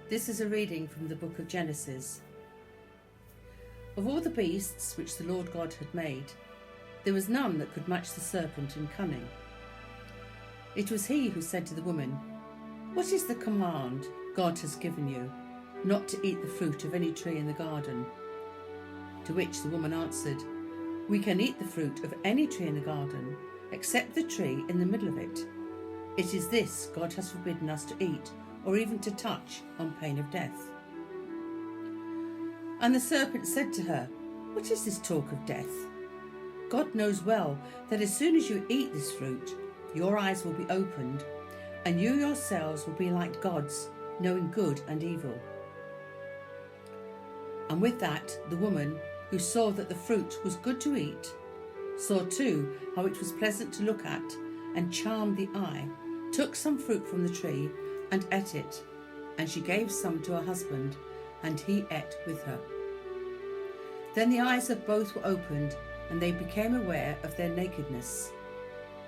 This is a reading from the book of Genesis. Of all the beasts which the Lord God had made, there was none that could match the serpent in cunning. It was he who said to the woman, "What is the command God has given you, not to eat the fruit of any tree in the garden?" To which the woman answered, "We can eat the fruit of any tree in the garden, except the tree in the middle of it. It is this God has forbidden us to eat, or even to touch, on pain of death." And the serpent said to her, "What is this talk of death? God knows well that as soon as you eat this fruit, your eyes will be opened, and you yourselves will be like gods, knowing good and evil." And with that, the woman, who saw that the fruit was good to eat, saw too how it was pleasant to look at, and charmed the eye, took some fruit from the tree and ate it, and she gave some to her husband, and he ate with her. Then the eyes of both were opened, and they became aware of their nakedness.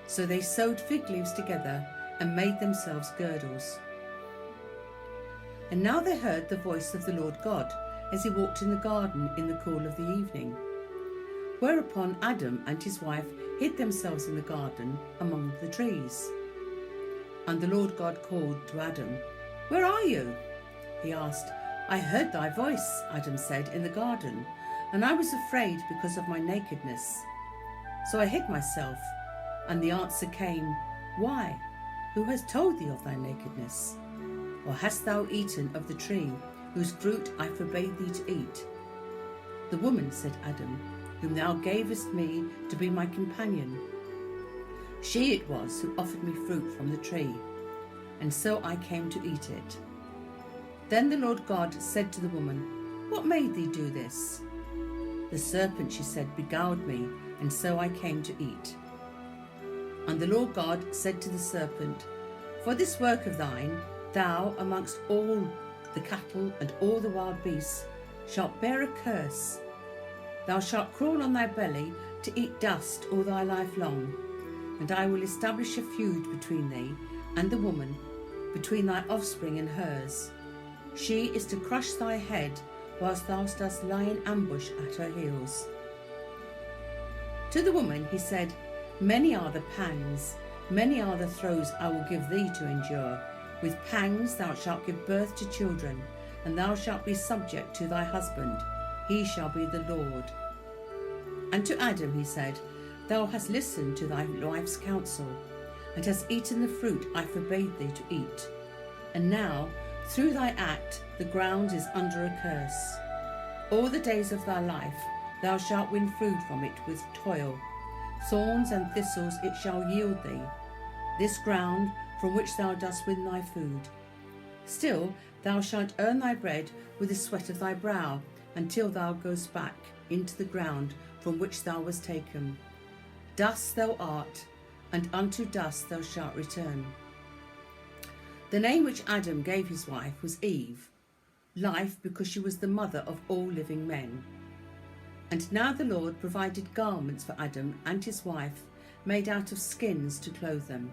So they sewed fig leaves together and made themselves girdles. And now they heard the voice of the Lord God as he walked in the garden in the cool of the evening. Whereupon Adam and his wife hid themselves in the garden among the trees. And the Lord God called to Adam, "Where are you?" He asked. "I heard thy voice," Adam said, "in the garden, and I was afraid because of my nakedness. So I hid myself." And the answer came, "Why? Who has told thee of thy nakedness? Or hast thou eaten of the tree whose fruit I forbade thee to eat?" "The woman," said Adam, "whom thou gavest me to be my companion, she it was who offered me fruit from the tree, and so I came to eat it." Then the Lord God said to the woman, "What made thee do this?" "The serpent," she said, "beguiled me, and so I came to eat." And the Lord God said to the serpent, "For this work of thine, thou amongst all the cattle and all the wild beasts shalt bear a curse. Thou shalt crawl on thy belly to eat dust all thy life long. And I will establish a feud between thee and the woman, between thy offspring and hers. She is to crush thy head, whilst thou dost lie in ambush at her heels." To the woman he said, "Many are the pangs, many are the throes I will give thee to endure. With pangs thou shalt give birth to children, and thou shalt be subject to thy husband, he shall be the Lord." And to Adam he said, "Thou hast listened to thy wife's counsel, and hast eaten the fruit I forbade thee to eat. And now, through thy act, the ground is under a curse. All the days of thy life thou shalt win food from it with toil. Thorns and thistles it shall yield thee, this ground from which thou dost win thy food. Still thou shalt earn thy bread with the sweat of thy brow, until thou goest back into the ground from which thou wast taken. Dust thou art, and unto dust thou shalt return." The name which Adam gave his wife was Eve, life, because she was the mother of all living men. And now the Lord provided garments for Adam and his wife, made out of skins to clothe them.